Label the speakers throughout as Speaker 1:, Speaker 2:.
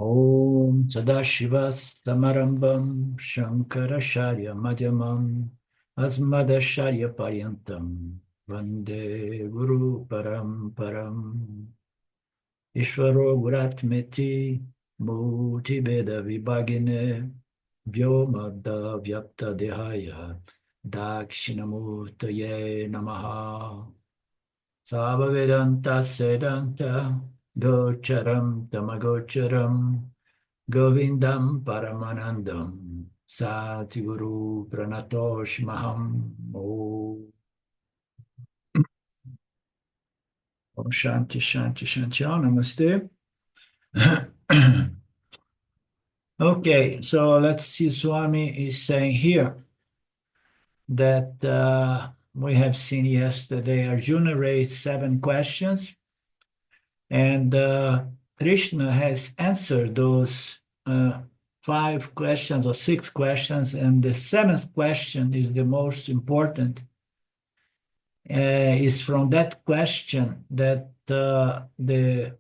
Speaker 1: Om Sadashiva Samarambam Shankaracharya Madhyamam Asmadacharya Paryantam Vande Guru Paramparam Ishvaro Guratmeti Murtibeda Vibhagine Vyomadda Vyapta Dehaya Dakshinamurtaye Namaha Savavedanta Sedanta Gocharam Tamagocharam Govindam Paramanandam Satiguru Pranatosh Maham Om Shanti Shanti Shanti Om Namaste. Okay, so let's see. Swami is saying here that we have seen yesterday Arjuna raised 7 questions, and Krishna has answered those 5 questions or 6 questions, and the 7th question is the most important. Is from that question that the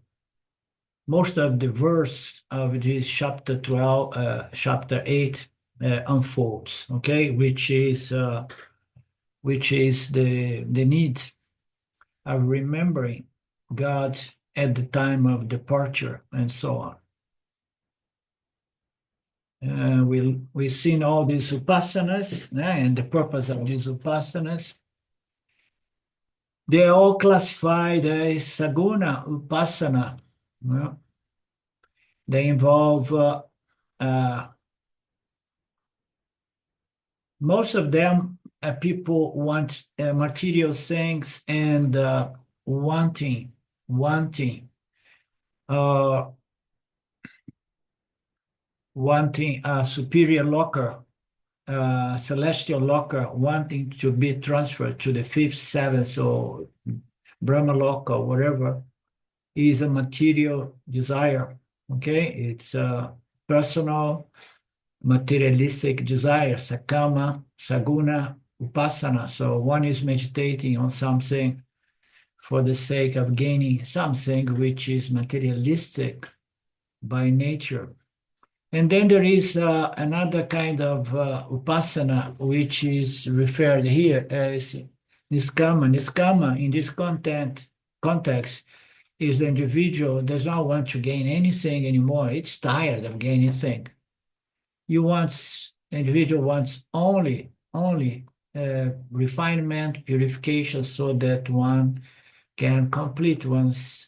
Speaker 1: most of the verse of this chapter 12, chapter 8 unfolds, okay, which is the need of remembering God at the time of departure and so on. We've seen all these upasanas and the purpose of these upasanas. They are all classified as saguna upasana. They involve most of them. People want material things and wanting a superior locker, celestial locker, wanting to be transferred to the 5th, 7th, or Brahma loka, or whatever, is a material desire. Okay, it's a personal materialistic desire, sakama, saguna, upasana. So one is meditating on something for the sake of gaining something which is materialistic by nature. And then there is another kind of upasana, which is referred here as niskama. Niskama, in this context, is the individual does not want to gain anything anymore. It's tired of gaining things. The individual wants only refinement, purification, so that one can complete one's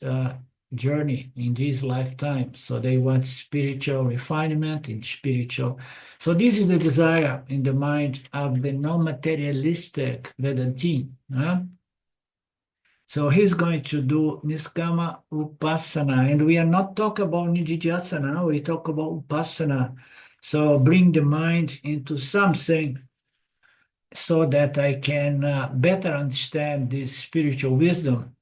Speaker 1: journey in this lifetime. So they want spiritual refinement and spiritual. So this is the desire in the mind of the non-materialistic Vedantin. So he's going to do Niskama Upasana. And we are not talking about Nididhyasana, we talk about Upasana. So bring the mind into something so that I can better understand this spiritual wisdom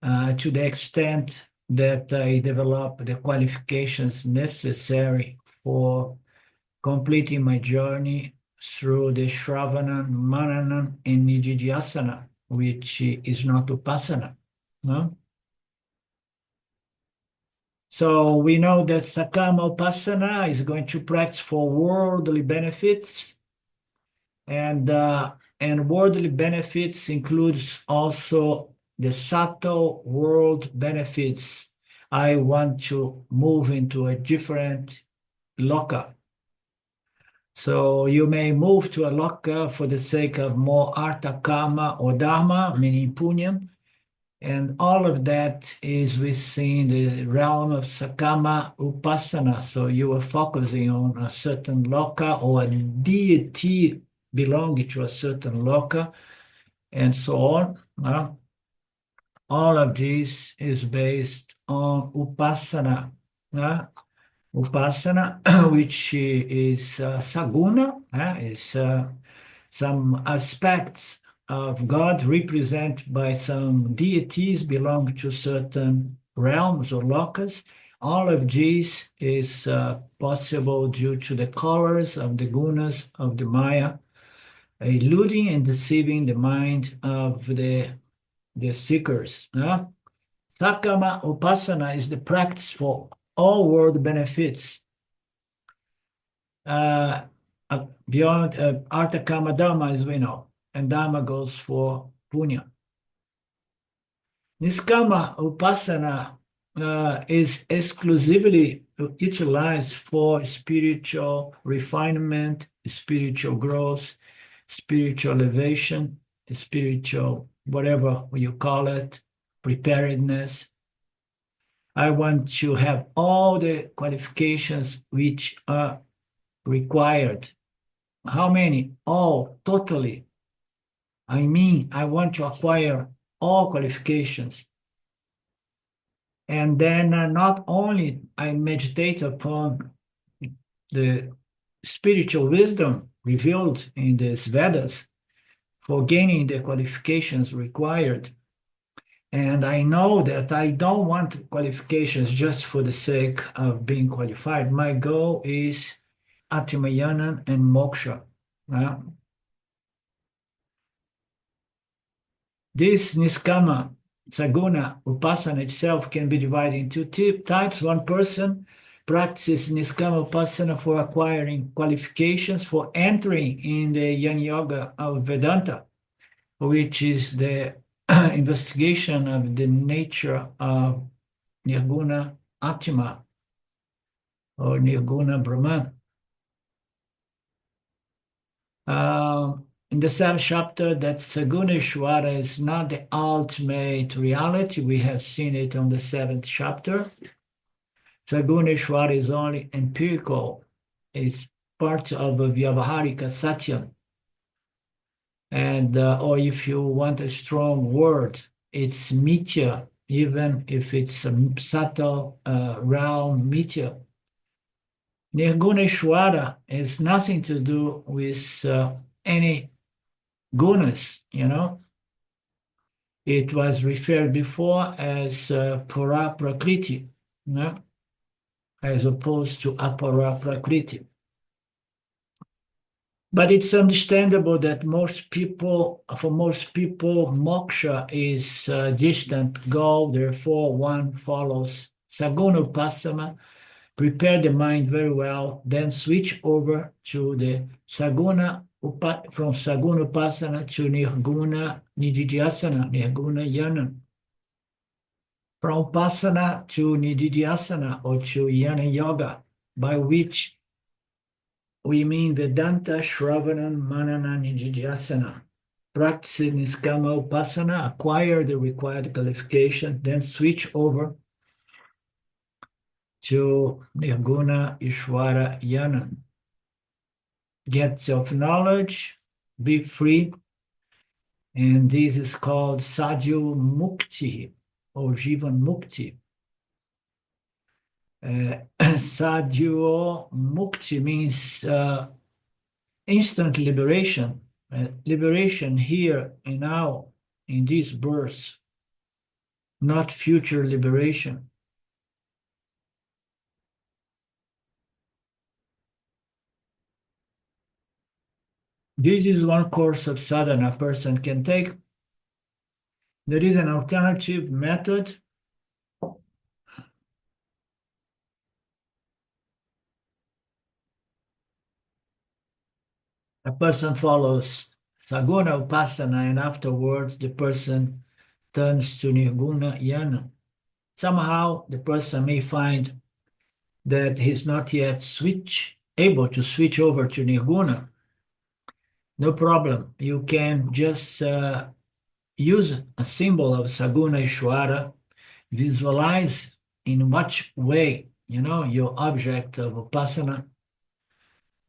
Speaker 1: to the extent that I develop the qualifications necessary for completing my journey through the Shravana, Manana, and Nididhyasana, which is not Upasana. No? So we know that Sakama Upasana is going to practice for worldly benefits, and worldly benefits includes also the subtle world benefits. I want to move into a different loka. So you may move to a loka for the sake of more artha, kama, or dharma, meaning punya. And all of that is within the realm of Sakama Upasana. So you are focusing on a certain loka or a deity belonging to a certain loka, and so on. All of this is based on Upasana. Upasana, which is Saguna, is some aspects of God represented by some deities belong to certain realms or lokas. All of this is possible due to the colors of the gunas of the Maya, eluding and deceiving the mind of the seekers. Sakama Upasana is the practice for all world benefits. Beyond Artha Kama Dhamma, as we know, and Dhamma goes for Punya. Niskama Upasana is exclusively utilized for spiritual refinement, spiritual growth, spiritual elevation, spiritual, whatever you call it, preparedness. I want to have all the qualifications which are required. How many? All, totally. I mean, I want to acquire all qualifications. And then not only I meditate upon the spiritual wisdom revealed in the Vedas for gaining the qualifications required. And I know that I don't want qualifications just for the sake of being qualified. My goal is Atmayana and moksha. This niskama, saguna, upasana itself can be divided into two types. One person practices niskama upasana for acquiring qualifications for entering in the Jnana Yoga of Vedanta, which is the investigation of the nature of Nirguna Atma or Nirguna Brahman. In the seventh chapter, that Saguna Ishvara is not the ultimate reality. We have seen it on the seventh chapter. Saguna Ishvara is only empirical, it's part of a Vyavaharika Satyam. And, or if you want a strong word, it's Mithya, even if it's a subtle realm Mithya. Nirguna Ishvara has nothing to do with any gunas, you know. It was referred before as Pura Prakriti, you know, as opposed to Apara Prakriti. But it's understandable that for most people, moksha is a distant goal. Therefore, one follows Saguna Upasana, prepare the mind very well, then switch over to the Saguna, from Saguna Upasana to Nirguna Nididhyasana, Nirguna Jnana. From Upasana to Nididhyasana or to Jnana Yoga, by which we mean Vedanta, Shravana, Manana, Nididhyasana. Practice Niskama Upasana, acquire the required qualification, then switch over to Nirguna Ishvara Jnana. Get self-knowledge, be free, and this is called Sadhu Mukti or Jivan Mukti. Sadhu Mukti means instant liberation, liberation here and now in this birth, not future liberation. This is one course of sadhana a person can take. There is an alternative method. A person follows Saguna Upasana and afterwards the person turns to Nirguna Jnana. Somehow the person may find that he's not yet able to switch over to Nirguna. No problem. You can just use a symbol of Saguna Ishvara, visualize in what way, you know, your object of Upasana,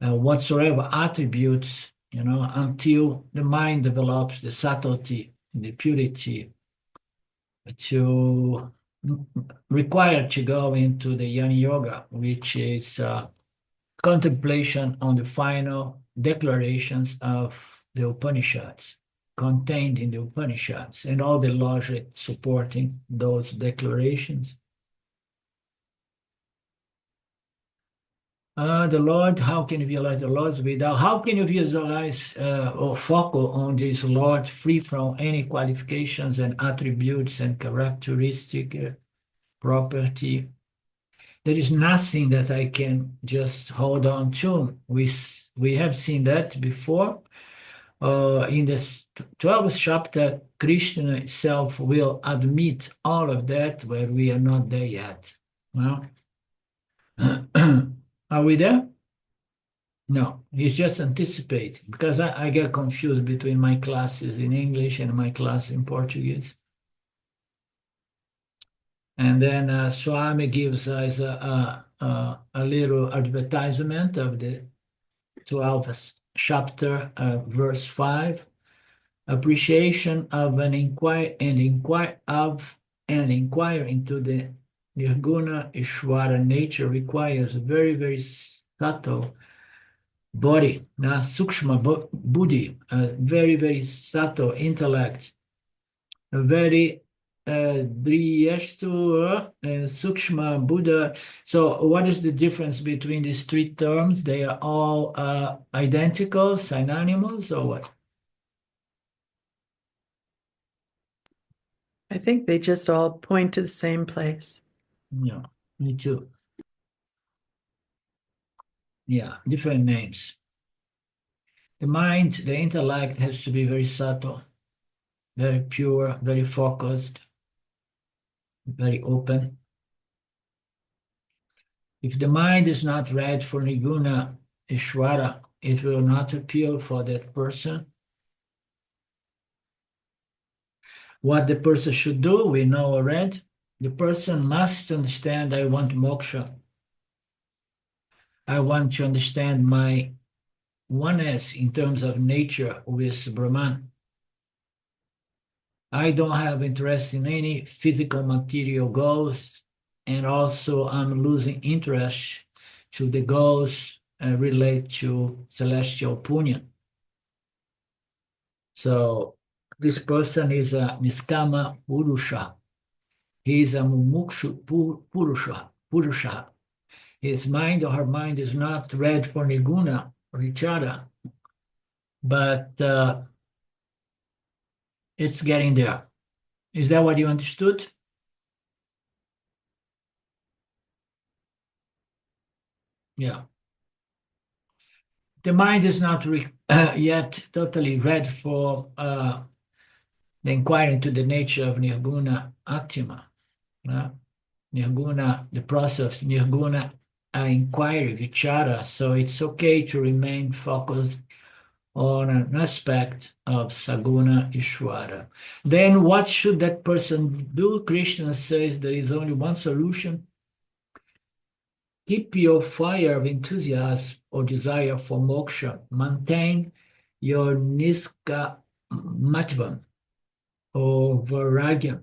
Speaker 1: whatsoever attributes, you know, until the mind develops the subtlety, the purity to require to go into the Jnana Yoga, which is contemplation on the final declarations of the Upanishads, contained in the Upanishads, and all the logic supporting those declarations. The Lord, how can you visualize the Lord without, how can you visualize or focus on this Lord free from any qualifications and attributes and characteristic property? there is nothing that I can just hold on to. We have seen that before. In the 12th chapter, Krishna itself will admit all of that, where we are not there yet. Well, are we there? No, he's just anticipating, because I get confused between my classes in English and my class in Portuguese. And then Swami gives us a little advertisement of the 12th chapter, verse 5. Appreciation of an inquire into the Nirguna Ishvara nature requires a very, very subtle body, sukshma buddhi, a very, very subtle intellect, a very Driyestu Sukshma Buddha. So, what is the difference between these three terms? They are all identical, synonymous, or what?
Speaker 2: I think they just all point to the same place.
Speaker 1: Yeah, me too. Yeah, different names. The mind, the intellect has to be very subtle, very pure, very focused, very open. If the mind is not ready for Nirguna Ishvara, it will not appeal for that person. What the person should do, we know already. The person must understand, I want moksha. I want to understand my oneness in terms of nature with Brahman. I don't have interest in any physical material goals, and also I'm losing interest to the goals relate to celestial punya. So this person is a niskama purusha. He is a mumukshu purusha. His mind or her mind is not ready for nirguna or vichara, but it's getting there. Is that what you understood? Yeah. The mind is not yet totally ready for the inquiry into the nature of nirguna atma. Nirguna, the process of nirguna inquiry, vichara. So it's okay to remain focused on an aspect of saguna ishvara. Then what should that person do? Krishna says there is only one solution. Keep your fire of enthusiasm or desire for moksha. Maintain your niska matvam or vairagya.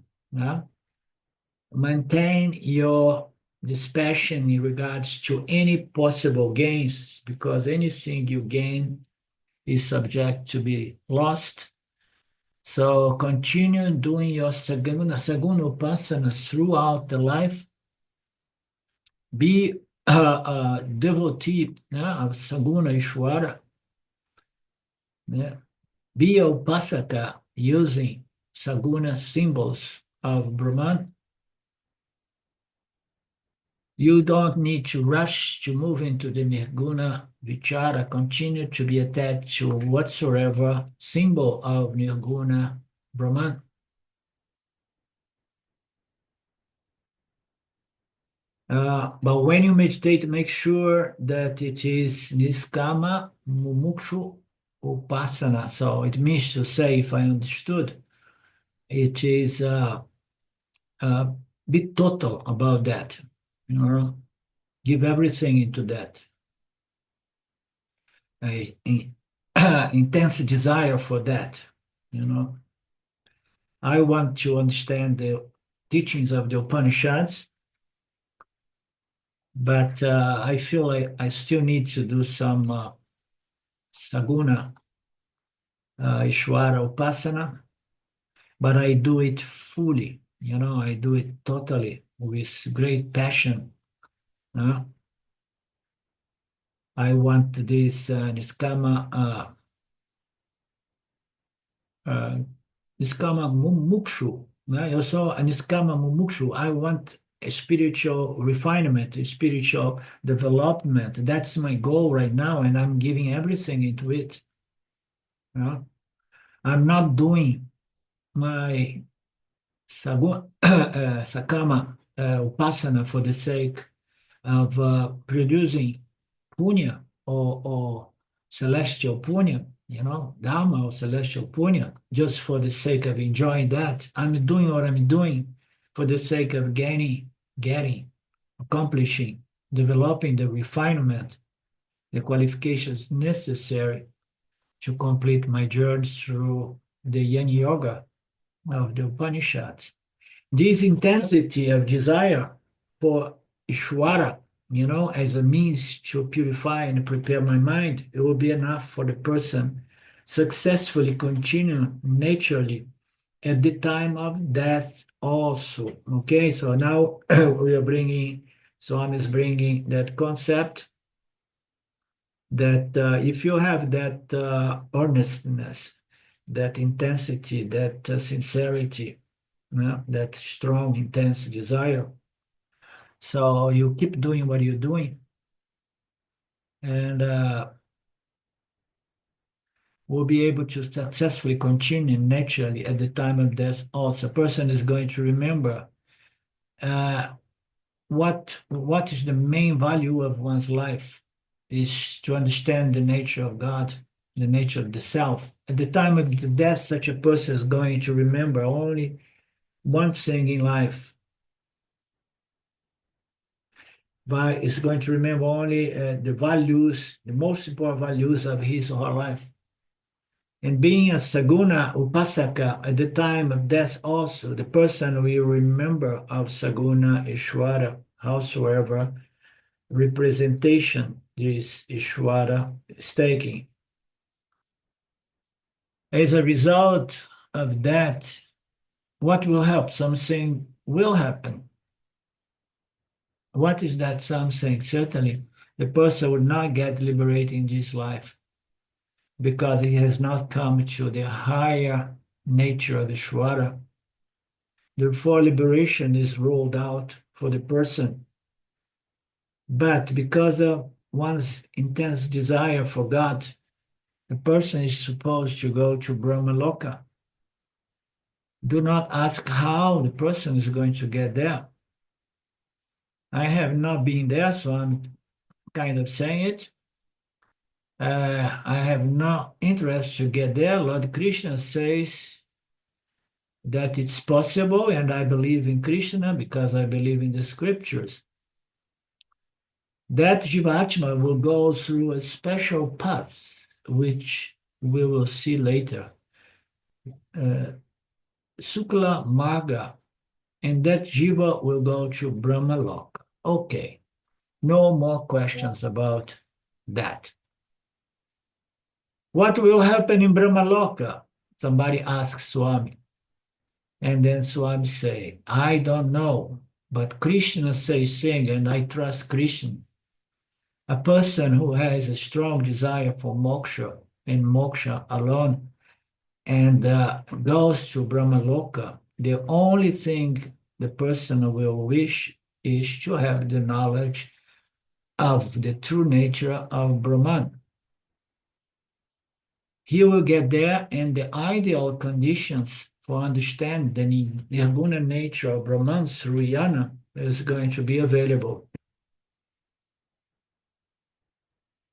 Speaker 1: Maintain your dispassion in regards to any possible gains, because anything you gain is subject to be lost. So continue doing your saguna upasanas throughout the life. Be a devotee of saguna ishvara. Be a upasaka using saguna symbols of Brahman. You don't need to rush to move into the nirguna vichara. Continue to be attached to whatsoever symbol of nirguna Brahman. But when you meditate, make sure that it is niskama mumukshu upasana. So it means to say, if I understood, it is be total about that. Give everything into that. Intense desire for that. I want to understand the teachings of the Upanishads, but I feel like I still need to do some saguna Ishvara Upasana, but I do it fully, I do it totally with great passion. I want this niskama niskama mumukshu. Also, niskama mumukshu. I want spiritual refinement, spiritual development. That's my goal right now, and I'm giving everything into it. I'm not doing my sakama upasana for the sake of producing punya or celestial punya, dharma or celestial punya, just for the sake of enjoying that. I'm doing what I'm doing for the sake of getting, accomplishing, developing the refinement, the qualifications necessary to complete my journey through the Yin Yoga of the Upanishads. This intensity of desire for Isvara, as a means to purify and prepare my mind, it will be enough for the person successfully continue naturally at the time of death also. Okay, so now we are bringing, Swami is bringing that concept that if you have that earnestness, that intensity, that sincerity, that strong, intense desire, so you keep doing what you're doing, and will be able to successfully continue naturally at the time of death also. A person is going to remember what is the main value of one's life is to understand the nature of God, the nature of the self. At the time of the death, such a person is going to remember only one thing in life. But is going to remember only the values, the most important values of his or her life. And being a Saguna Upasaka at the time of death also, the person will remember of Saguna Ishvara, howsoever representation this Ishvara is taking. As a result of that, what will help? Something will happen. What is that something? Certainly, the person will not get liberated in this life, because he has not come to the higher nature of Ishvara. Therefore, liberation is ruled out for the person. But because of one's intense desire for God, the person is supposed to go to Brahmaloka. Do not ask how the person is going to get there. I have not been there, so I'm kind of saying it. I have no interest to get there. Lord Krishna says that it's possible, and I believe in Krishna because I believe in the scriptures. That Jivatma will go through a special path, which we will see later. Sukla Marga, and that Jiva will go to Brahmaloka. Okay, no more questions about that. What will happen in Brahmaloka? Somebody asks Swami. And then Swami say, I don't know, but Krishna says sing, and I trust Krishna. A person who has a strong desire for moksha and moksha alone and goes to Brahmaloka, the only thing the person will wish is to have the knowledge of the true nature of Brahman. He will get there, and the ideal conditions for understanding the nirguna nature of Brahman through jnana is going to be available.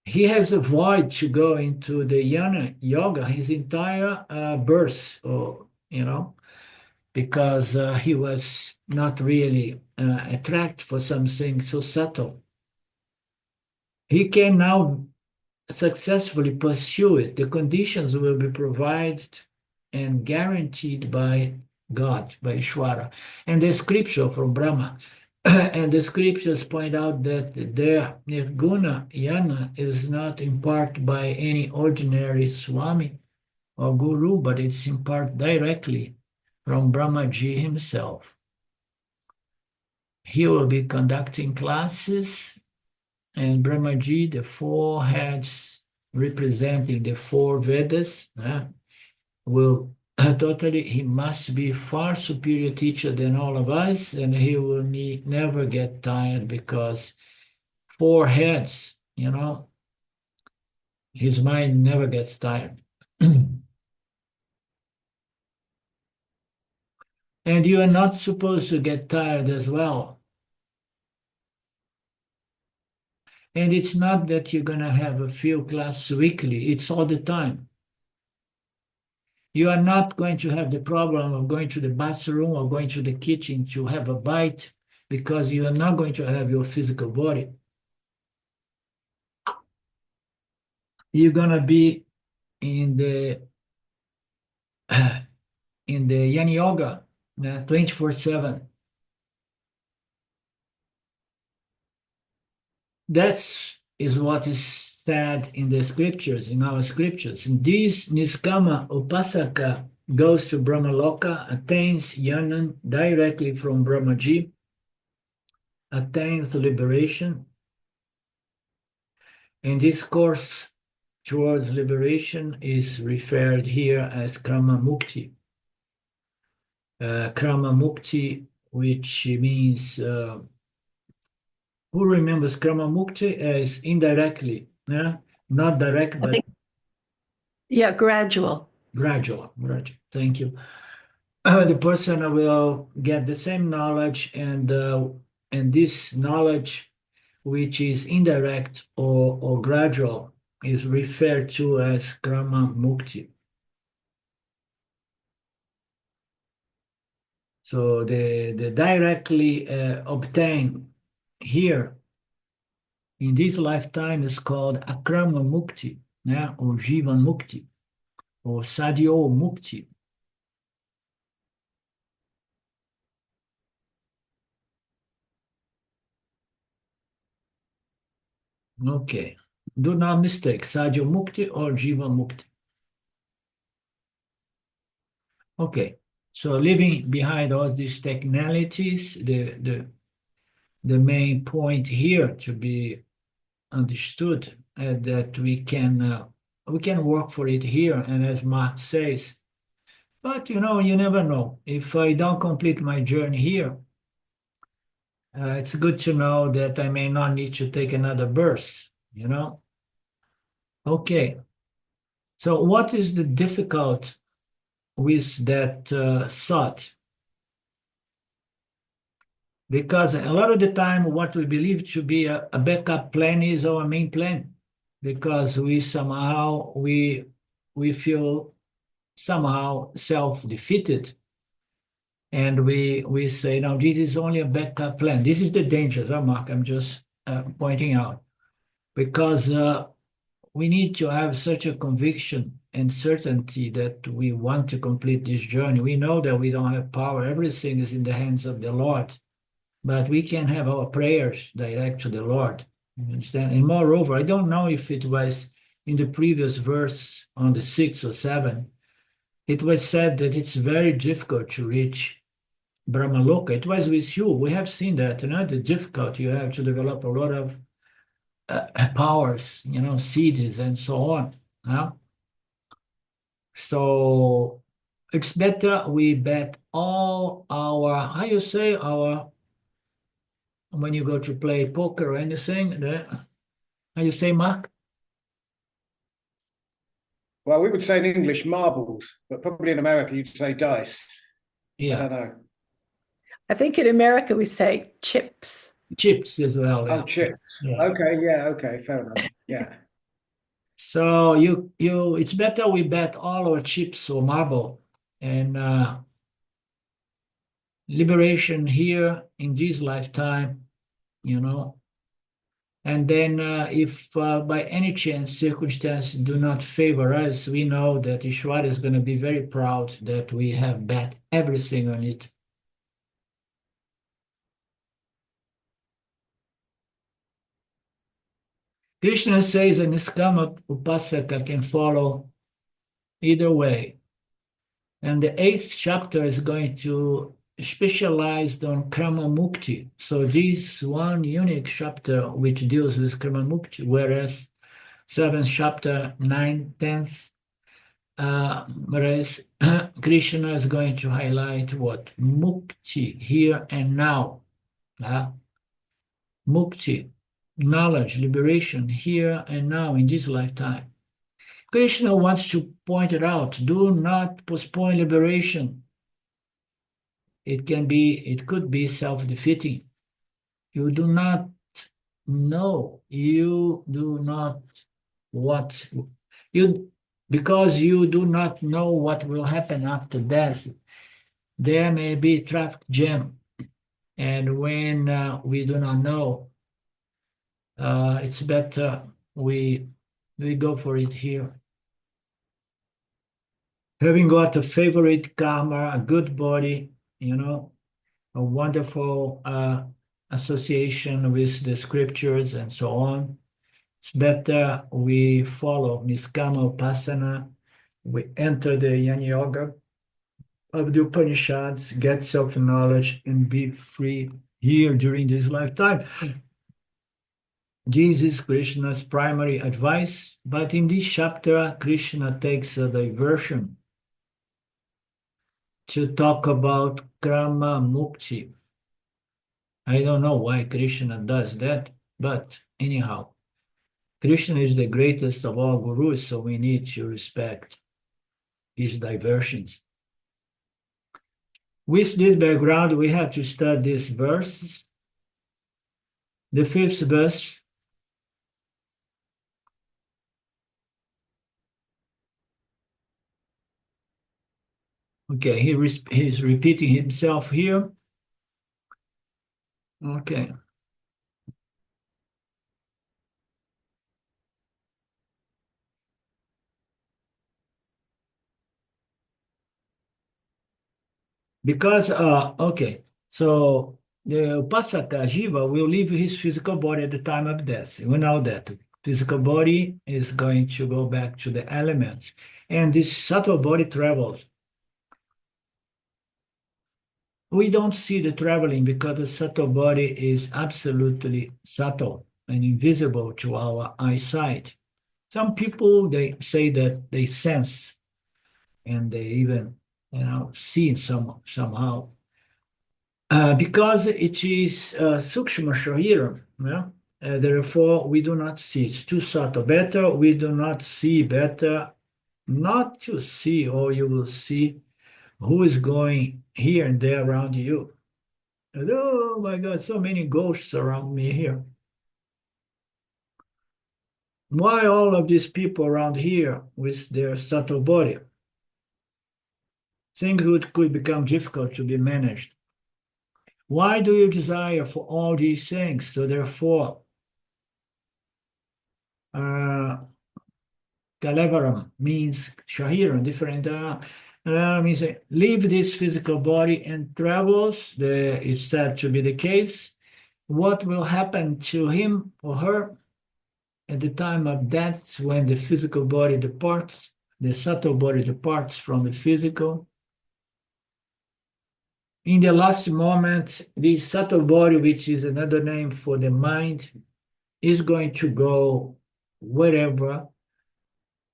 Speaker 1: He has avoided to go into the jnana yoga his entire birth, because he was not really attracted for something so subtle. He can now successfully pursue it. The conditions will be provided and guaranteed by God, by Ishvara. And the scripture from Brahma. And the scriptures point out that their nirguna jnana is not imparted by any ordinary Swami or Guru, but it's imparted directly from Brahmaji himself. He will be conducting classes, and Brahmaji, the four heads representing the four Vedas, will totally, he must be far superior teacher than all of us, and he will never get tired because four heads, his mind never gets tired. And you are not supposed to get tired as well. And it's not that you're going to have a few classes weekly, it's all the time. You are not going to have the problem of going to the bathroom or going to the kitchen to have a bite because you are not going to have your physical body. You're going to be in the Yin Yoga 24/7. That is what is said in the scriptures, in our scriptures. And this Niskama Upasaka goes to Brahmaloka, attains Yanan directly from Brahmaji, attains liberation. And this course towards liberation is referred here as Krama Mukti. Krama Mukti, which means who remembers Krama Mukti as indirectly, yeah? Not direct, but
Speaker 2: yeah, gradual.
Speaker 1: Gradual. Thank you. The person will get the same knowledge, and this knowledge, which is indirect or gradual, is referred to as Krama Mukti. So the directly obtained here in this lifetime is called Akrama Mukti, yeah, or Jivan Mukti, or Sadhyo Mukti. Okay. Do not mistake Sadhyo Mukti or Jivan Mukti. Okay. So leaving behind all these technicalities, the main point here to be understood that we can work for it here, and as Mark says, but you never know. If I don't complete my journey here, it's good to know that I may not need to take another birth, Okay. So what is the difficult with that thought? Because a lot of the time what we believe to be a backup plan is our main plan, because we feel somehow self-defeated, and we say, no, this is only a backup plan. This is the danger, Mark, I'm just pointing out, because we need to have such a conviction and certainty that we want to complete this journey. We know that we don't have power. Everything is in the hands of the Lord. But we can have our prayers direct to the Lord. You understand? And moreover, I don't know if it was in the previous verse on the 6 or 7, it was said that it's very difficult to reach Brahmaloka. It was with you. We have seen that, the difficulty you have to develop a lot of powers, seeds and so on. So it's better we bet all our, how you say, when you go to play poker or anything, how you say, Mark?
Speaker 3: Well, we would say in English marbles, but probably in America you'd say dice.
Speaker 1: Yeah.
Speaker 3: I don't know.
Speaker 2: I think in America we say chips.
Speaker 1: Chips as well.
Speaker 3: Oh, chips. Yeah. Okay, fair enough. Yeah.
Speaker 1: So it's better we bet all our chips or marble, and liberation here in this lifetime, and then if by any chance circumstances do not favor us, we know that Isvara is going to be very proud that we have bet everything on it. Krishna says a Niskama Upasaka can follow either way. And the 8th chapter is going to specialize on Krama Mukti. So this one unique chapter which deals with Krama Mukti, whereas 7th chapter, 9th, 10th whereas Krishna is going to highlight what? Mukti, here and now. Mukti, knowledge, liberation, here and now in this lifetime. Krishna wants to point it out. Do not postpone liberation. It could be self-defeating. You do not know. You do not what you because you do not know what will happen after death. There may be traffic jam, and when we do not know, it's better we go for it here. Having got a favorite karma, a good body, a wonderful association with the scriptures and so on, it's better we follow Niskama Upasana, we enter the Jnana Yoga of the Upanishads, get self-knowledge, and be free here during this lifetime. This is Krishna's primary advice, but in this chapter, Krishna takes a diversion to talk about Krama Mukti. I don't know why Krishna does that, but anyhow, Krishna is the greatest of all gurus, so we need to respect his diversions. With this background, we have to study these verses. The fifth verse. Okay, he's repeating himself here. Okay. Because, okay, so the Upasaka Jiva will leave his physical body at the time of death. We know that physical body is going to go back to the elements, and this subtle body travels. We don't see the traveling because the subtle body is absolutely subtle and invisible to our eyesight. Some people, they say that they sense and they even, see somehow. Because it is sukshma shariram, therefore we do not see. It's too subtle. Better we do not see. Better not to see, or you will see who is going here and there around you. And, oh my God, so many ghosts around me here. Why all of these people around here with their subtle body? Things could become difficult to be managed. Why do you desire for all these things? So therefore, Kalevaram means Shahiram, different means leave this physical body and travels. It's said to be the case. What will happen to him or her at the time of death when the physical body departs, the subtle body departs from the physical? In the last moment, this subtle body, which is another name for the mind, is going to go wherever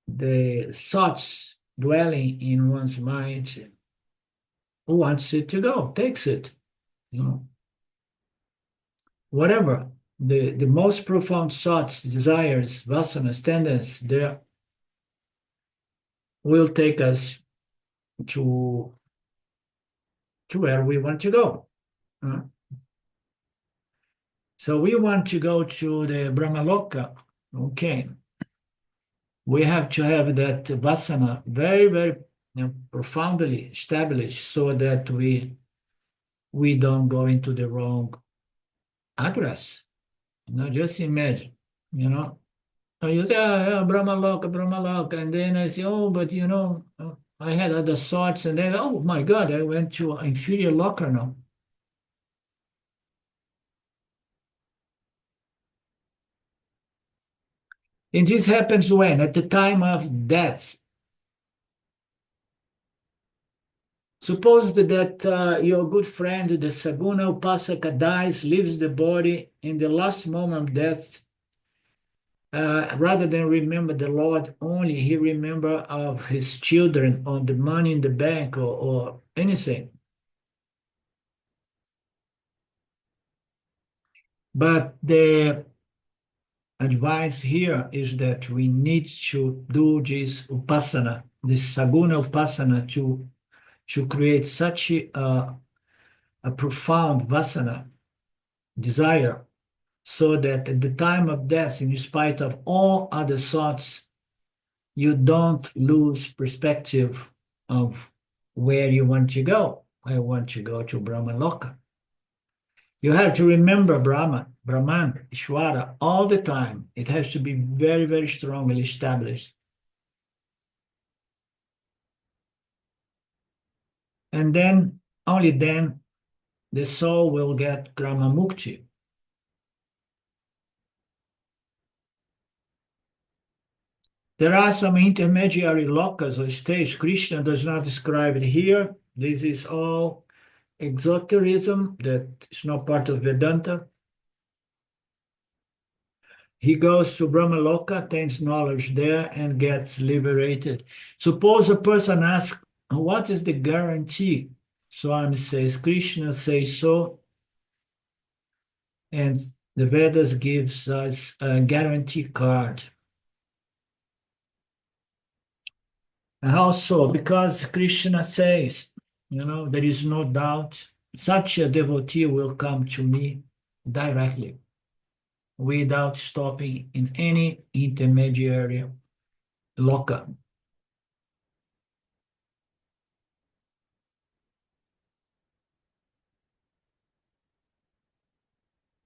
Speaker 1: the thoughts dwelling in one's mind wants it to go, takes it. Whatever the most profound thoughts, desires, vasanas, tendencies, there will take us to where we want to go. So we want to go to the Brahmaloka. Okay. We have to have that vasana very, very profoundly established so that we don't go into the wrong address. Just imagine, So you say, Brahmaloka, and then I say, oh, but I had other thoughts, and then, oh my God, I went to an inferior locker now. And this happens when? At the time of death. Suppose that your good friend, the Saguna Upasaka, dies, leaves the body in the last moment of death. rather than remember the Lord only, he remember of his children or the money in the bank or anything. But the advice here is that we need to do this upasana, this saguna upasana to create such a profound vasana, desire, so that at the time of death, in spite of all other thoughts, you don't lose perspective of where you want to go. I want to go to Brahma Loka. You have to remember Brahman, Isvara all the time. It has to be very, very strongly established. And then, only then, the soul will get Krama Mukti. There are some intermediary lokas or stages. Krishna does not describe it here. This is all exoterism that is not part of Vedanta. He goes to Brahmaloka, attains knowledge there, and gets liberated. Suppose a person asks, what is the guarantee? Swami says, Krishna says so, and the Vedas gives us a guarantee card. And how so? Because Krishna says, there is no doubt, such a devotee will come to me directly, without stopping in any intermediary loka.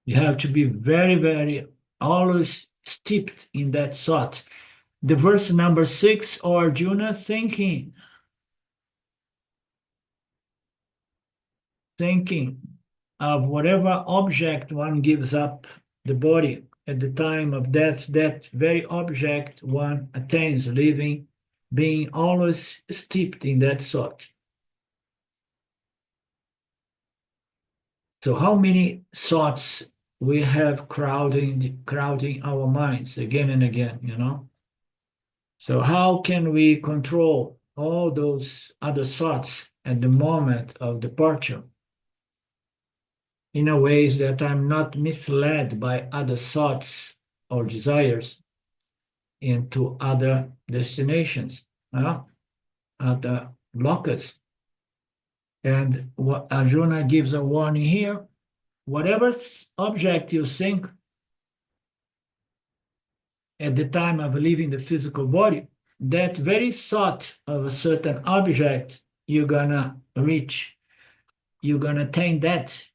Speaker 1: You have to be very, very always steeped in that thought. The verse number 6, Arjuna thinking of whatever object one gives up the body at the time of death, that very object one attains, living, being always steeped in that thought. So how many thoughts we have crowding our minds again and again, So how can we control all those other thoughts at the moment of departure in a way that I'm not misled by other thoughts or desires into other destinations, other lokas? And what Arjuna gives a warning here, whatever object you think at the time of leaving the physical body, that very thought of a certain object you're gonna reach, you're gonna attain that.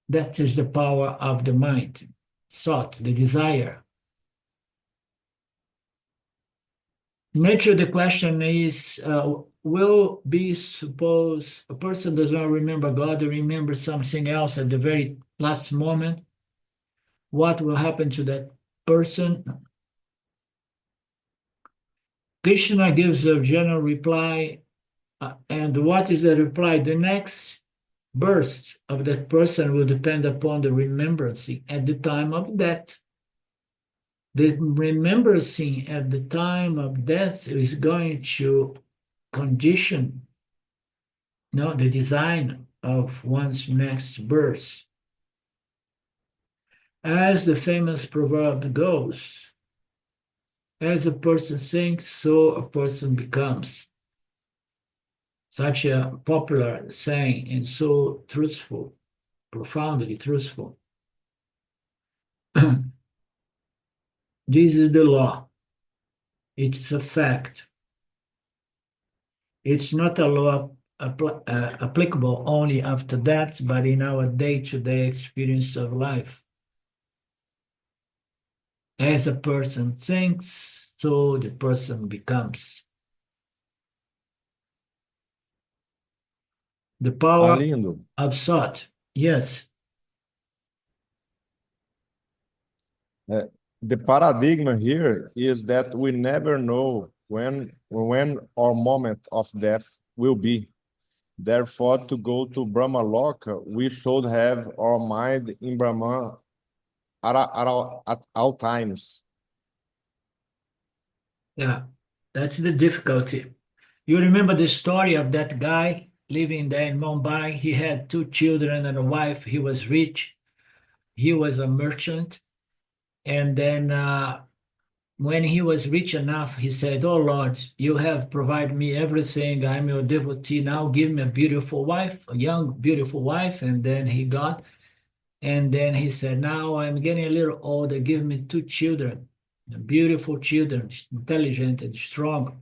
Speaker 1: That is the power of the mind, thought, the desire. Nature, the question is, will be suppose a person does not remember God or remember something else at the very last moment, what will happen to that person? Krishna gives a general reply, and what is the reply? The next burst of that person will depend upon the remembrancing at the time of death. The remembrancing at the time of death is going to condition the design of one's next birth. As the famous proverb goes, as a person thinks, so a person becomes. Such a popular saying and so truthful, profoundly truthful. This is the law. It's a fact. It's not a law applicable only after death, but in our day-to-day experience of life. As a person thinks, so the person becomes. The power of thought. Yes.
Speaker 4: The paradigm here is that we never know when our moment of death will be. Therefore, to go to Brahma Loka, we should have our mind in Brahman at all times.
Speaker 1: Yeah, that's the difficulty. You remember the story of that guy living there in Mumbai? He had two children and a wife. He was rich. He was a merchant. And then when he was rich enough, he said, "Oh Lord, you have provided me everything. I'm your devotee. Now give me a beautiful wife, a young, beautiful wife." And then he got, and then he said, "Now I'm getting a little older. Give me two children, beautiful children, intelligent and strong."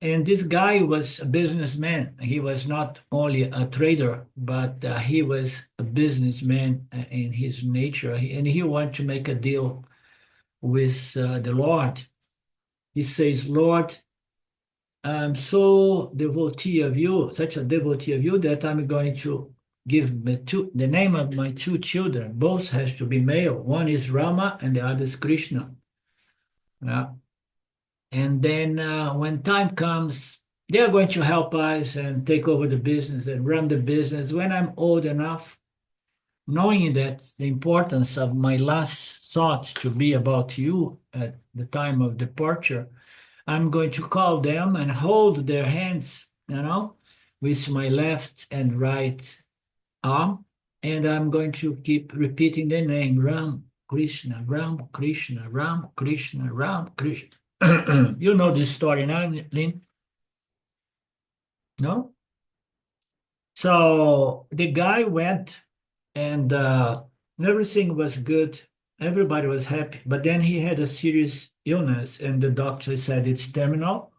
Speaker 1: And this guy was a businessman. He was not only a trader, but he was a businessman in his nature. And he wanted to make a deal with the Lord. He says, "Lord, I'm so devotee of you, such a devotee of you, that I'm going to give the name of my two children. Both has to be male. One is Rama and the other is Krishna." Yeah. And then when time comes, they're going to help us and take over the business and run the business. When I'm old enough, knowing that the importance of my last thoughts to be about you at the time of departure, I'm going to call them and hold their hands, with my left and right arm. And I'm going to keep repeating the name, Ram Krishna, Ram Krishna, Ram Krishna, Ram Krishna. You know this story now, Lynn? No? So the guy went and everything was good. Everybody was happy. But then he had a serious illness, and the doctor said it's terminal.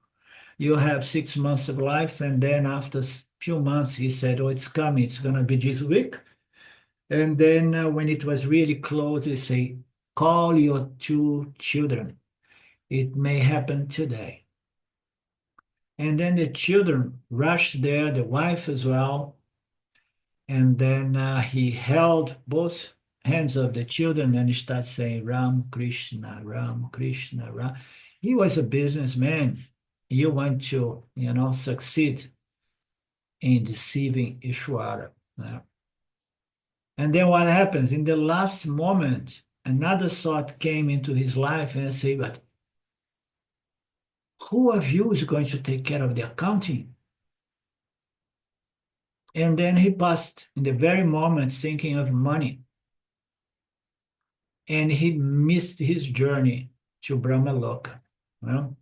Speaker 1: You have 6 months of life. And then after a few months, he said, "Oh, it's coming. It's going to be this week." And then when it was really close, they say, "Call your two children. It may happen today." And then the children rushed there, the wife as well. And then he held both hands of the children and he started saying, "Ram Krishna, Ram Krishna, Ram." He was a businessman. You want to, succeed in deceiving Isvara. Yeah. And then what happens? In the last moment, another thought came into his life and said, "But who of you is going to take care of the accounting?" And then he passed in the very moment thinking of money. And he missed his journey to Brahmaloka. Well,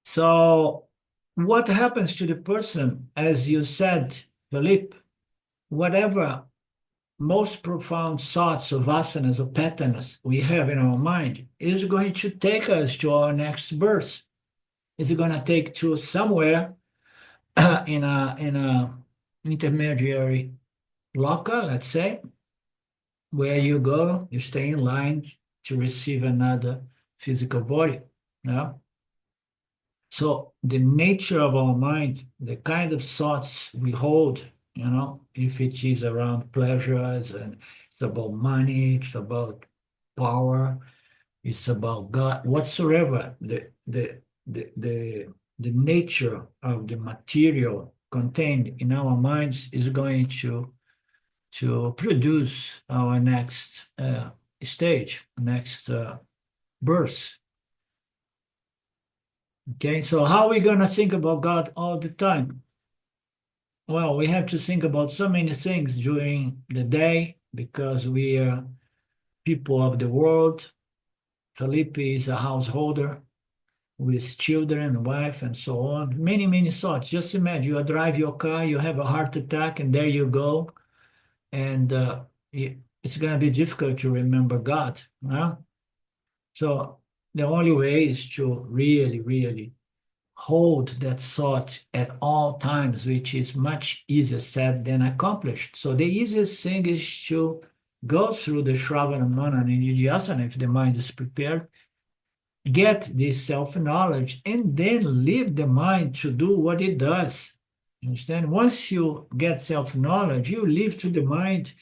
Speaker 1: so what happens to the person, as you said, Philippe, whatever most profound thoughts of vasanas or patterns we have in our mind is going to take us to our next birth. Is going to take to somewhere in a intermediary loka, let's say, where you go, you stay in line to receive another physical body. Yeah? So the nature of our mind, the kind of thoughts we hold, if it is around pleasures and it's about money, it's about power, it's about God, whatsoever, the nature of the material contained in our minds is going to produce our next stage, next birth. Okay, so how are we going to think about God all the time? Well, we have to think about so many things during the day because we are people of the world. Felipe is a householder with children, wife, and so on. Many, many thoughts. Just imagine you drive your car, you have a heart attack, and there you go. And it's going to be difficult to remember God. Huh? So the only way is to really, really hold that thought at all times, which is much easier said than accomplished. So the easiest thing is to go through the Shravana, Manana, and Nidhyasana if the mind is prepared, get this self-knowledge, and then leave the mind to do what it does. You understand? Once you get self-knowledge, you leave to the mind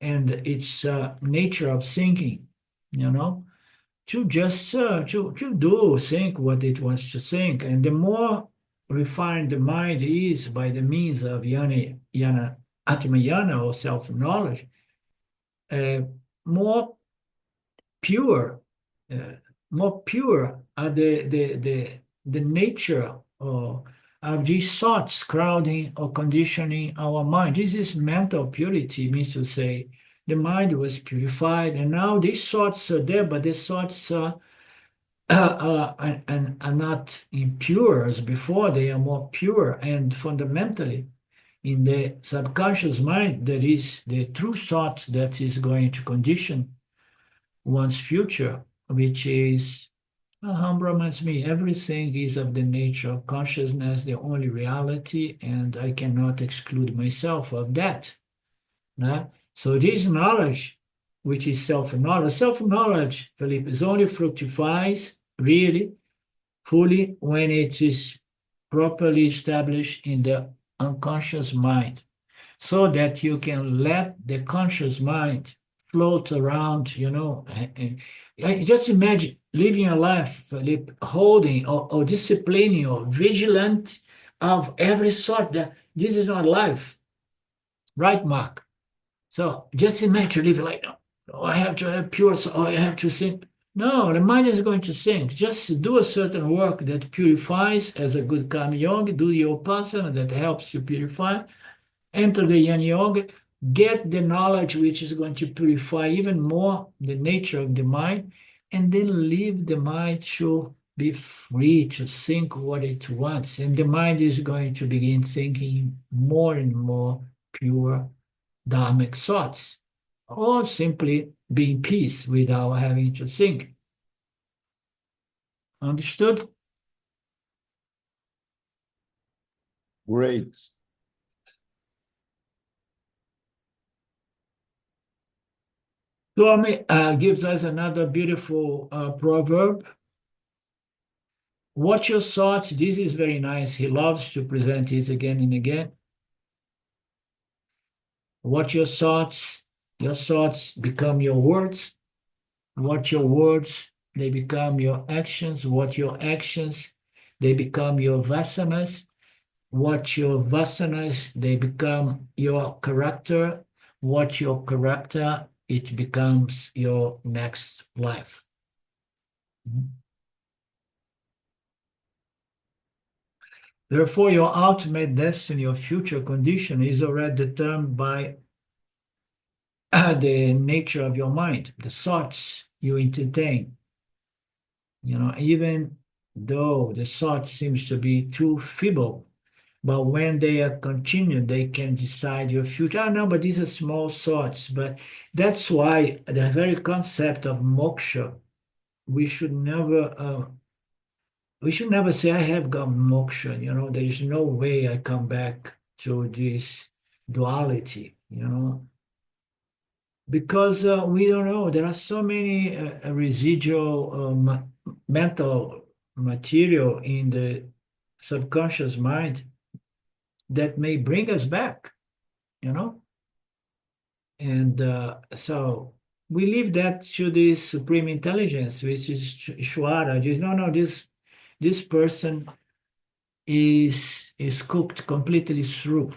Speaker 1: and its nature of thinking, to just to think what it wants to think. And the more refined the mind is by the means of atmayana or self-knowledge, more pure, more pure are the nature of these thoughts crowding or conditioning our mind. This is mental purity, means to say the mind was purified, and now these thoughts are there, but these thoughts are not impure as before. They are more pure, and fundamentally, in the subconscious mind, there is the true thought that is going to condition one's future, which is Aham Brahmasmi. Everything is of the nature of consciousness, the only reality, and I cannot exclude myself of that. Né? So this knowledge, which is self-knowledge, Felipe, is only fructifies really fully when it is properly established in the unconscious mind, so that you can let the conscious mind float around, just imagine living a life, Felipe, holding or disciplining or vigilant of every sort. That this is not life, right, Mark? So just imagine living like, oh, I have to have pure, I have to think. No, the mind is going to think. Just do a certain work that purifies, as a good karma yoga, do your upasana that helps you purify, enter the Yan Yoga, get the knowledge which is going to purify even more the nature of the mind, and then leave the mind to be free to think what it wants. And the mind is going to begin thinking more and more pure dharmic thoughts, or simply be in peace without having to think. Understood?
Speaker 4: Great.
Speaker 1: Swami gives us another beautiful proverb. Watch your thoughts. This is very nice. He loves to present it again and again. Watch your thoughts. Your thoughts become your words. Watch your words. They become your actions. Watch your actions. They become your vasanas. Watch your vasanas. They become your character. Watch your character. It becomes your next life. Therefore, your ultimate destiny, your future condition is already determined by the nature of your mind, the thoughts you entertain. Even though the thought seems to be too feeble, but when they are continued, they can decide your future. Oh, no, but these are small thoughts. But that's why the very concept of moksha, we should never say, I have got moksha. There is no way I come back to this duality. Because we don't know. There are so many residual mental material in the subconscious mind that may bring us back, And so we leave that to the supreme intelligence, which is Isvara. No, this person is cooked completely through.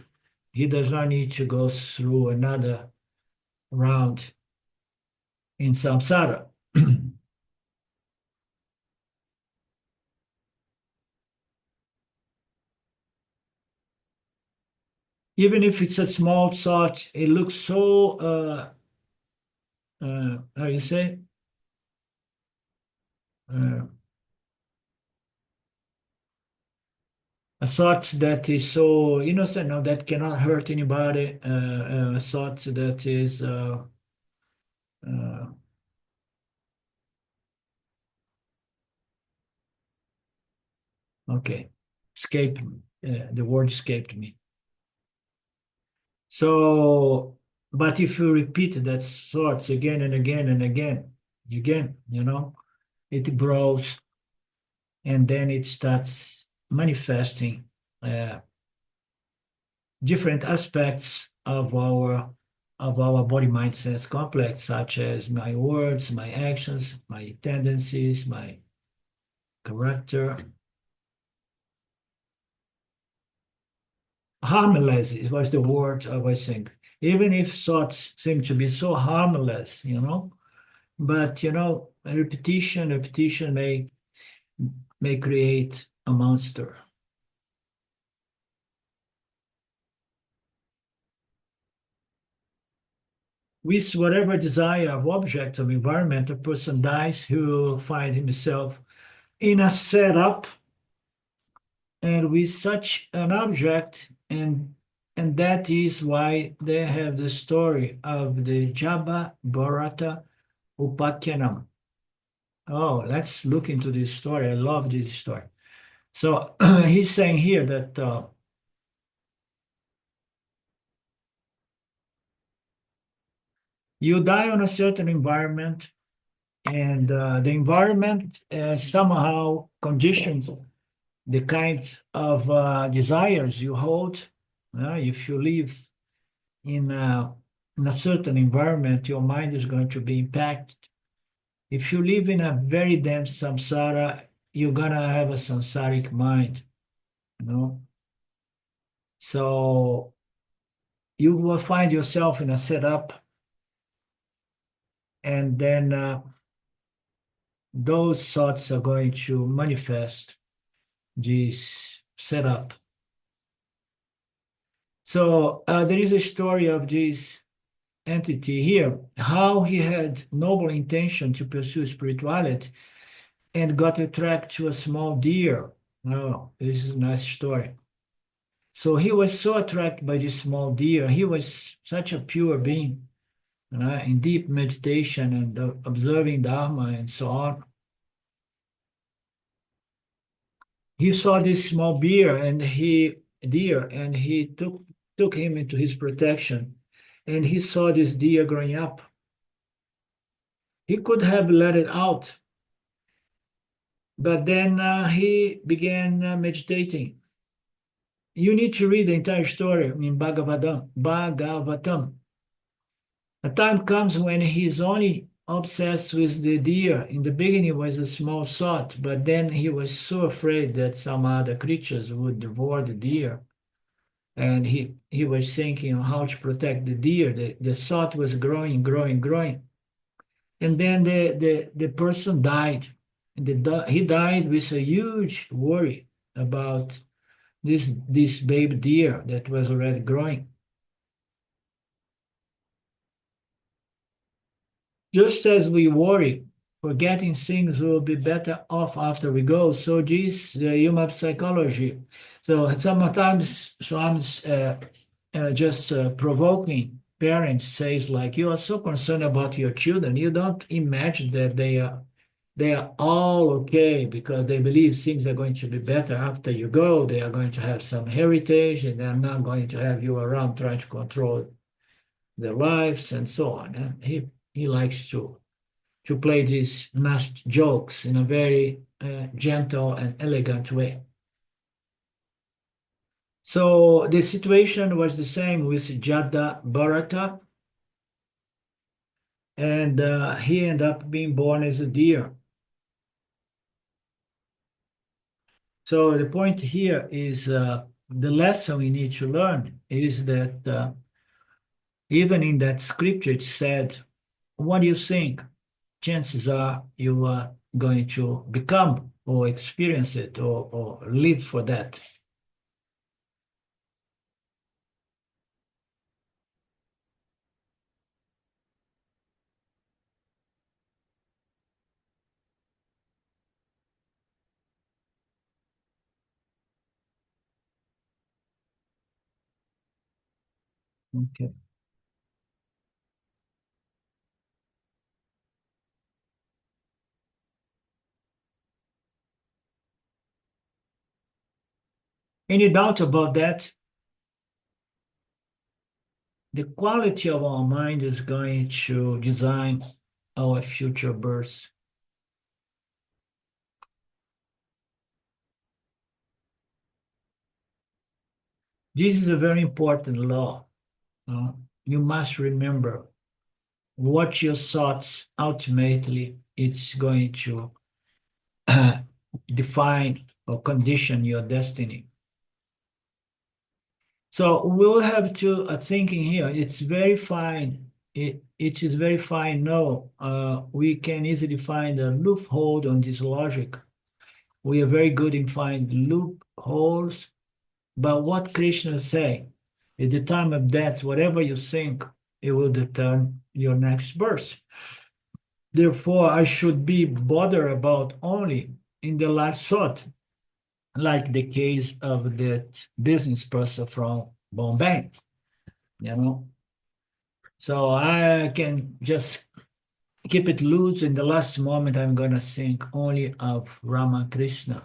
Speaker 1: He does not need to go through another round in samsara. Even if it's a small thought, it looks so, how you say? A thought that is so innocent, no, that cannot hurt anybody, a thought that is okay, escaped me. The word escaped me. So, but if you repeat that thoughts again and again and again, it grows, and then it starts manifesting different aspects of our body mind sense complex, such as my words, my actions, my tendencies, my character. harmless was the word I was saying. Even if thoughts seem to be so harmless, but repetition may create a monster. With whatever desire of object of environment, a person dies, he will find himself in a setup and with such an object, and that is why they have the story of the Jaba Bharata Upakyanam. Oh, let's look into this story. I love this story. So he's saying here that you die on a certain environment, and the environment somehow conditions the kind of desires you hold. If you live in a certain environment, your mind is going to be impacted. If you live in a very dense samsara, you're gonna have a samsaric mind, So you will find yourself in a setup, and then those thoughts are going to manifest this setup. So there is a story of this entity here, how he had noble intention to pursue spirituality and got attracted to a small deer. Oh, this is a nice story. So he was so attracted by this small deer. He was such a pure being, in deep meditation and observing Dharma and so on. He saw this small deer, and he took him into his protection, and he saw this deer growing up. He could have let it out, but then he began meditating. You need to read the entire story in Bhagavatam. A time comes when he's only obsessed with the deer. In the beginning, it was a small thought, but then he was so afraid that some other creatures would devour the deer. And he was thinking on how to protect the deer. The thought was growing. And then the person died. He died with a huge worry about this baby deer that was already growing. Just as we worry, forgetting things will be better off after we go. So this human psychology. So sometimes I'm just provoking parents says like, you are so concerned about your children, you don't imagine that they are all okay because they believe things are going to be better after you go. They are going to have some heritage, and they're not going to have you around trying to control their lives and so on. And he likes to play these nasty jokes in a very gentle and elegant way. So the situation was the same with Jada Bharata, and he ended up being born as a deer. So the point here is the lesson we need to learn is that even in that scripture it said, what do you think? Chances are you are going to become or experience it or live for that. Okay. Any doubt about that? The quality of our mind is going to design our future births. This is a very important law. You must remember what your thoughts ultimately it's going to define or condition your destiny. So we'll have to thinking here. It's very fine. It is very fine. No, we can easily find a loophole on this logic. We are very good in finding loopholes. But what Krishna say, at the time of death, whatever you think, it will determine your next birth. Therefore, I should be bothered about only in the last thought, like the case of that business person from Bombay, you know. So I can just keep it loose. In the last moment, I'm going to think only of Ramakrishna.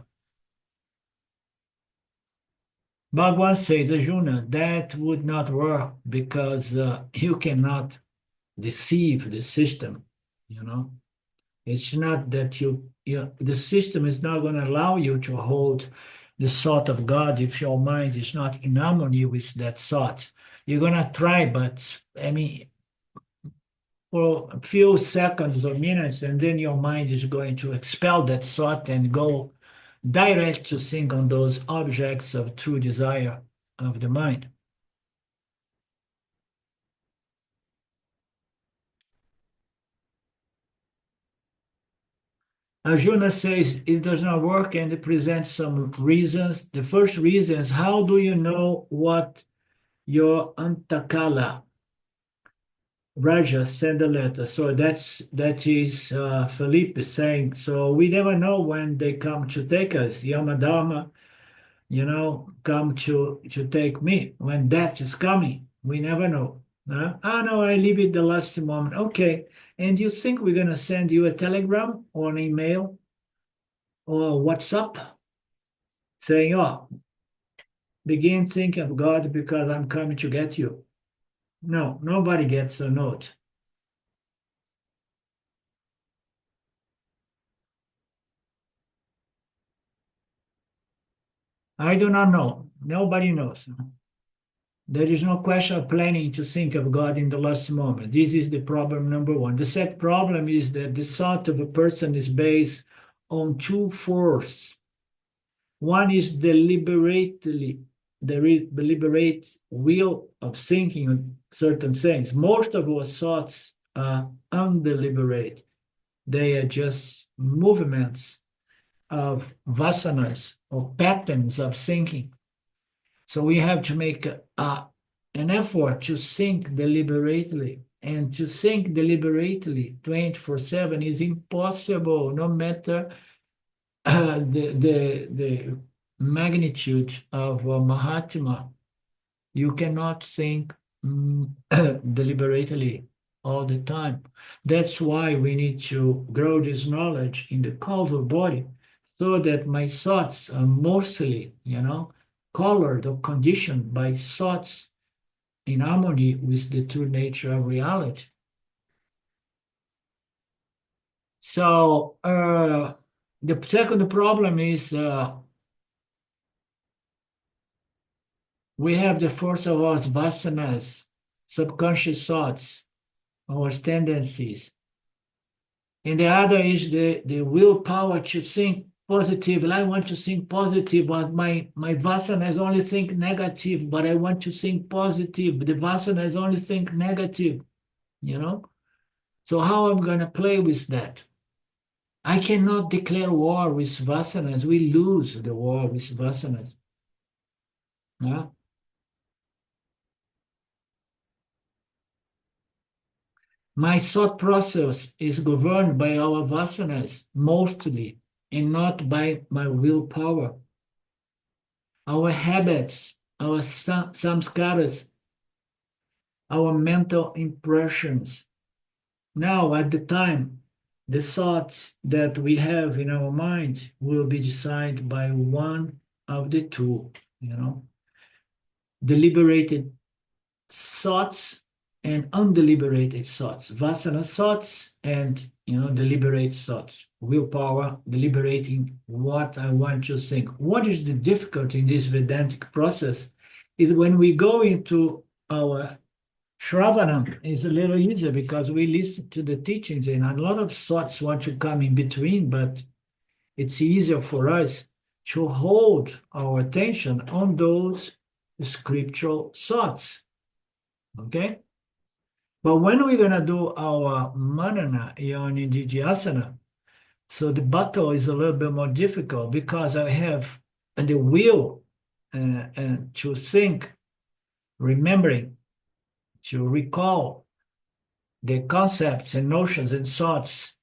Speaker 1: Bhagwan says, Arjuna, that would not work because you cannot deceive the system, you know. It's not that the system is not going to allow you to hold the thought of God if your mind is not in harmony with that thought. You're going to try, but I mean, for a few seconds or minutes, and then your mind is going to expel that thought and go direct to think on those objects of true desire of the mind. Arjuna says it does not work, and it presents some reasons. The first reason is, how do you know what your antakala? Raja sent a letter. So that is Felipe saying, so we never know when they come to take us. Yamadharma, you know, come to take me. When death is coming, we never know. No, I leave it the last moment. Okay. And you think we're going to send you a telegram or an email or WhatsApp saying, oh, begin thinking of God because I'm coming to get you. No, nobody gets a note. I do not know. Nobody knows. There is no question of planning to think of God in the last moment. This is the problem number one. The second problem is that the thought of a person is based on two forces. One is the deliberate will of thinking on certain things. Most of our thoughts are undeliberate. They are just movements of vasanas or patterns of thinking. So we have to make an effort to think deliberately. And to think deliberately 24/7 is impossible, no matter the magnitude of a Mahatma. You cannot think deliberately all the time. That's why we need to grow this knowledge in the causal body, so that my thoughts are mostly, colored or conditioned by thoughts in harmony with the true nature of reality. So the second problem is we have the force of our vasanas, subconscious thoughts, our tendencies. And the other is the willpower to think positive. I want to think positive, but my vasanas only think negative, but I want to think positive. The vasanas only think negative, So how am I going to play with that? I cannot declare war with vasanas. We lose the war with vasanas. Yeah? My thought process is governed by our vasanas mostly, and not by my willpower. Our habits, our samskaras, our mental impressions. Now, at the time, the thoughts that we have in our mind will be decided by one of the two, deliberated thoughts and undeliberated thoughts, vasana thoughts and deliberate thoughts, willpower, deliberating what I want to think. What is the difficulty in this Vedantic process is when we go into our Shravanam, it's a little easier because we listen to the teachings and a lot of thoughts want to come in between, but it's easier for us to hold our attention on those scriptural thoughts. Okay? But when we're going to do our manana, yoni, asana, so the battle is a little bit more difficult because I have the will to think, remembering, to recall the concepts and notions and thoughts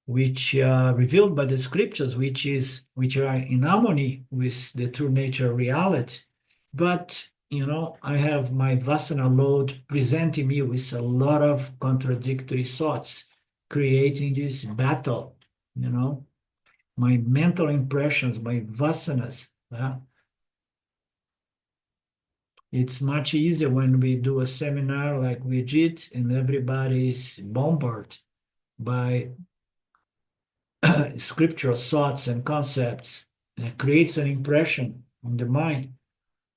Speaker 1: which are revealed by the scriptures, which are in harmony with the true nature reality. But I have my vasana load presenting me with a lot of contradictory thoughts, creating this battle, my mental impressions, my vasanas. It's much easier when we do a seminar like we did and everybody is bombarded by scriptural thoughts and concepts. And it creates an impression on the mind,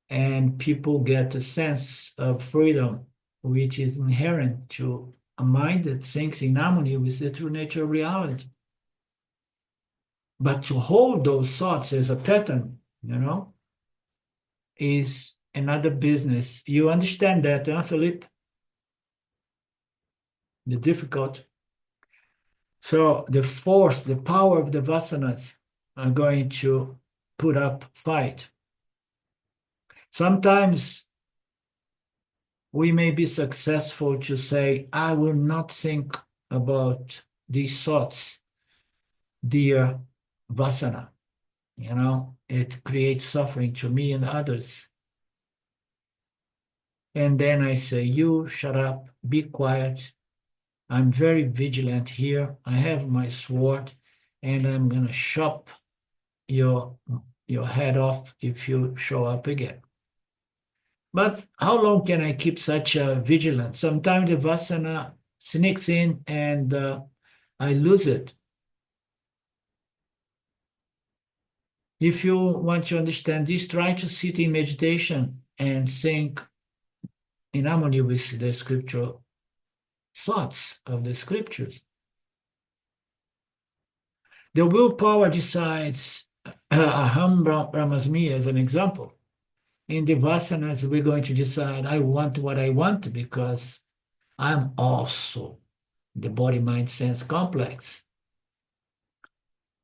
Speaker 1: and people get a sense of freedom, which is inherent to a mind that thinks in harmony with the true nature of reality. But to hold those thoughts as a pattern, is another business. You understand that, huh, Philippe? The difficult. So the force, the power of the vasanas are going to put up fight. Sometimes we may be successful to say, I will not think about these thoughts, dear vasana. It creates suffering to me and others. And then I say, you shut up, be quiet. I'm very vigilant here. I have my sword, and I'm going to chop your head off if you show up again. But how long can I keep such vigilance? Sometimes the vasana sneaks in and I lose it. If you want to understand this, try to sit in meditation and think in harmony with the scriptural thoughts of the scriptures. The willpower decides aham brahmasmi as an example. In the vasanas, we're going to decide, I want what I want because I'm also the body-mind-sense complex.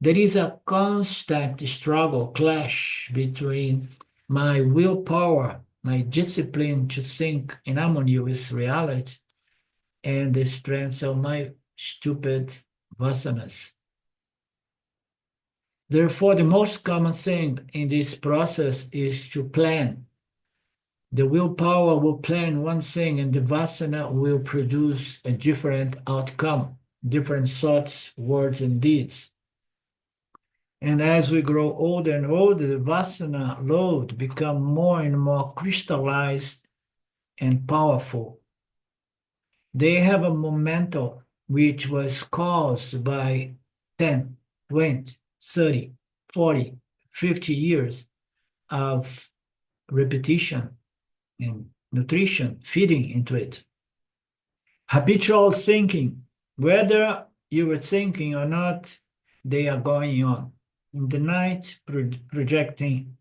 Speaker 1: There is a constant struggle, clash between my willpower, my discipline to think in harmony with reality, and the strength of my stupid vasanas. Therefore, the most common thing in this process is to plan. The willpower will plan one thing, and the vasana will produce a different outcome, different thoughts, words, and deeds. And as we grow older and older, the vasana load becomes more and more crystallized and powerful. They have a momentum which was caused by 10, 20, 30, 40, 50 years of repetition and nutrition, feeding into it. Habitual thinking, whether you were thinking or not, they are going on. In the night, projecting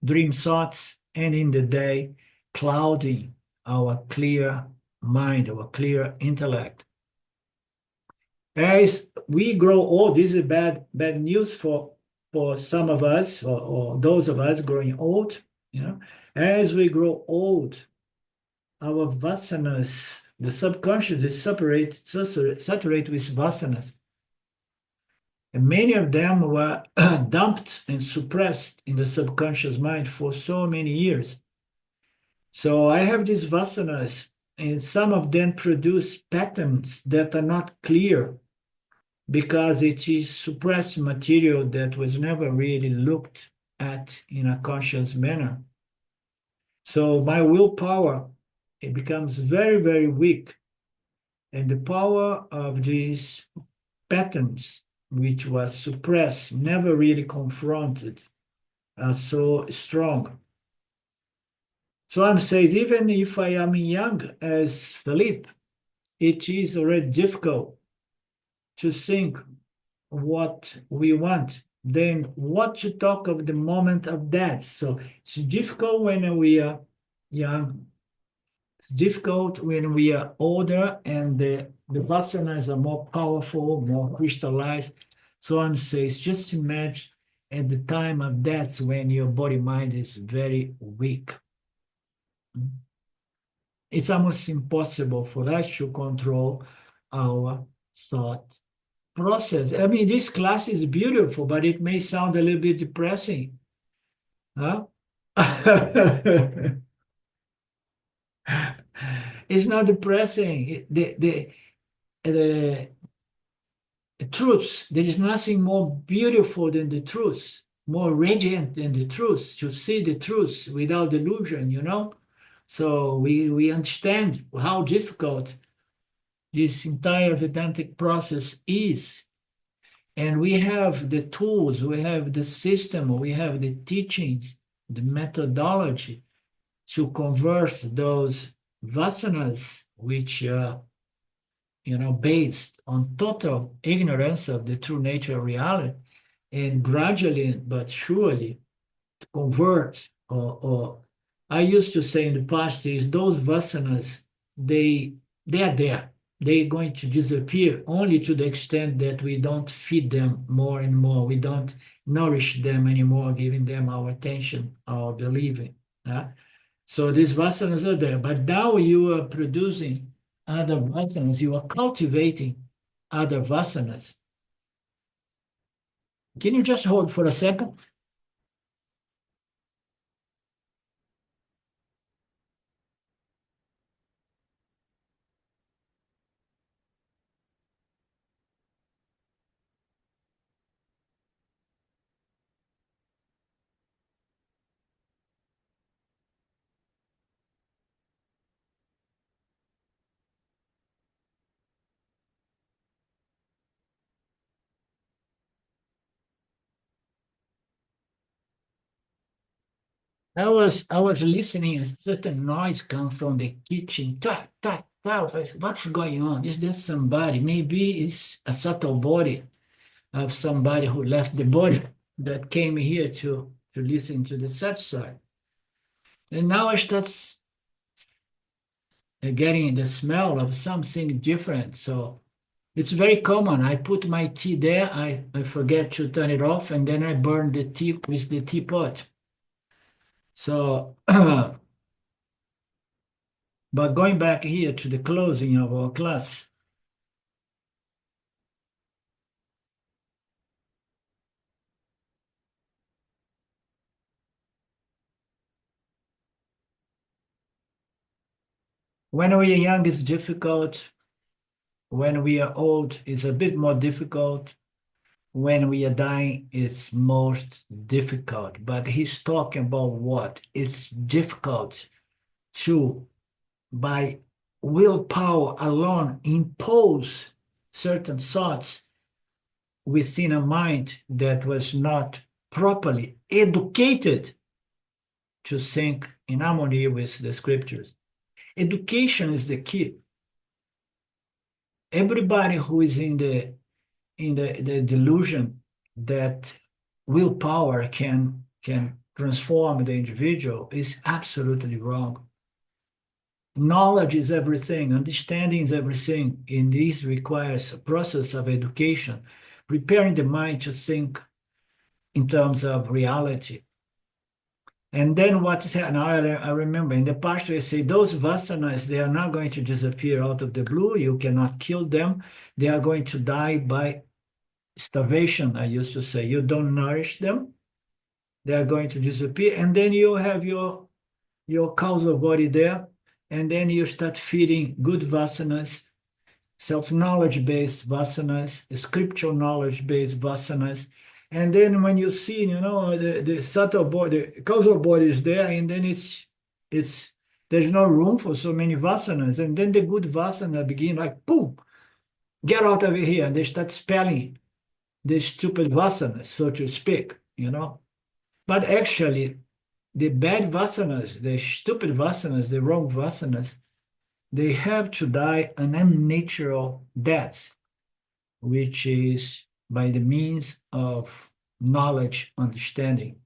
Speaker 1: dream thoughts, and in the day, clouding our clear mind, our clear intellect. As we grow old, this is bad news for some of us, or those of us growing old. As we grow old, our vasanas, the subconscious is saturate with vasanas. And many of them were dumped and suppressed in the subconscious mind for so many years. So I have these vasanas, and some of them produce patterns that are not clear because it is suppressed material that was never really looked at in a conscious manner. So my willpower, it becomes very, very weak. And the power of these patterns, which was suppressed, never really confronted, are so strong. So I'm saying, even if I am young as Philippe, it is already difficult to think what we want, then what to talk of the moment of death? So it's difficult when we are young, it's difficult when we are older, and the vasanas are more powerful, more crystallized. So on says, just imagine at the time of death when your body mind is very weak. It's almost impossible for us to control our thought process. I mean, this class is beautiful, but it may sound a little bit depressing. Huh? It's not depressing. The truth, there is nothing more beautiful than the truth, more radiant than the truth, to see the truth without delusion, you know? So we understand how difficult this entire Vedantic process is. And we have the tools, we have the system, we have the teachings, the methodology to convert those vasanas, which based on total ignorance of the true nature of reality, and gradually but surely to convert, or I used to say in the past is those vasanas, they are there. They're going to disappear only to the extent that we don't feed them more and more. We don't nourish them anymore, giving them our attention, our believing. So these vasanas are there, but now you are producing other vasanas, you are cultivating other vasanas. Can you just hold for a second? I was listening, a certain noise come from the kitchen. Tut, tut, tut. What's going on? Is there somebody? Maybe it's a subtle body of somebody who left the body that came here to listen to the such side. And now I start getting the smell of something different. So it's very common. I put my tea there, I forget to turn it off, and then I burn the tea with the teapot. So, but going back here to the closing of our class, when we are young, it's difficult. When we are old, it's a bit more difficult. When we are dying, it's most difficult. But he's talking about what? It's difficult to, by willpower alone, impose certain thoughts within a mind that was not properly educated to think in harmony with the scriptures. Education is the key. Everybody who is in the delusion that willpower can transform the individual is absolutely wrong. Knowledge is everything, understanding is everything, and this requires a process of education, preparing the mind to think in terms of reality. And then what is happening? I remember in the past we say those vasanas, they are not going to disappear out of the blue. You cannot kill them. They are going to die by starvation, I used to say. You don't nourish them, they are going to disappear. And then you have your causal body there, and then you start feeding good vasanas, self-knowledge-based vasanas, scriptural knowledge-based vasanas. And then when you see, the subtle body, the causal body is there, and then there's no room for so many vasanas. And then the good vasana begin like, boom, get out of here. And they start spelling the stupid vasanas, so to speak, But actually, the bad vasanas, the stupid vasanas, the wrong vasanas, they have to die an unnatural death, which is by the means of knowledge, understanding,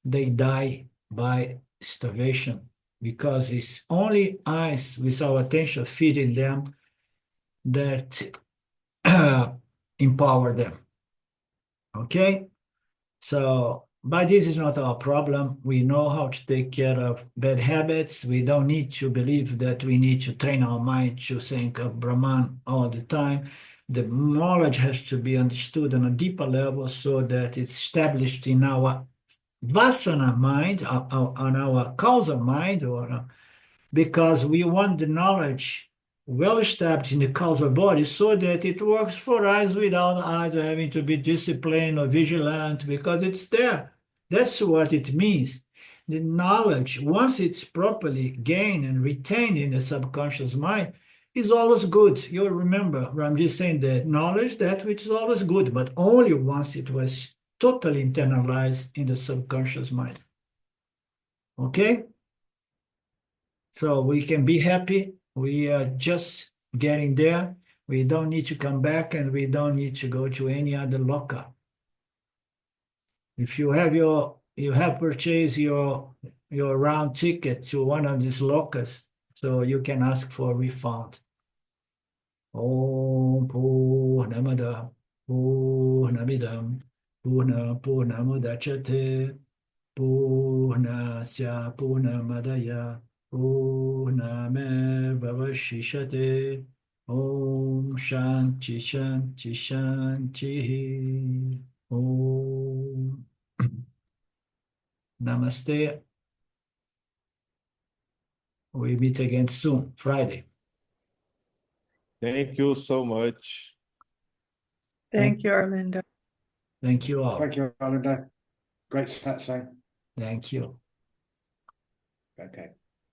Speaker 1: they die by starvation, because it's only us with our attention feeding them that empower them. Okay? So, but this is not our problem. We know how to take care of bad habits. We don't need to believe that we need to train our mind to think of Brahman all the time. The knowledge has to be understood on a deeper level so that it's established in our vasana mind, on our causal mind, or because we want the knowledge well established in the causal body so that it works for us without us having to be disciplined or vigilant, because it's there. That's what it means. The knowledge, once it's properly gained and retained in the subconscious mind, is always good. You'll remember, I'm just saying that knowledge, that which is always good, but only once it was totally internalized in the subconscious mind. Okay? So we can be happy. We are just getting there. We don't need to come back, and we don't need to go to any other locker. If you have purchased your round ticket to one of these lockers, so you can ask for a refund. Om Purnamada Purnamidam Purnamudachyate Purnasya Purnamadaya Purnameva Vashishate. Om Shanti Shanti Shanti. Om Namaste. We meet again soon, Friday.
Speaker 4: Thank you so much.
Speaker 2: Thank you, Arlindo.
Speaker 1: Thank you all.
Speaker 3: Thank you, Arlindo. Great satsang.
Speaker 1: Thank you.
Speaker 3: Okay.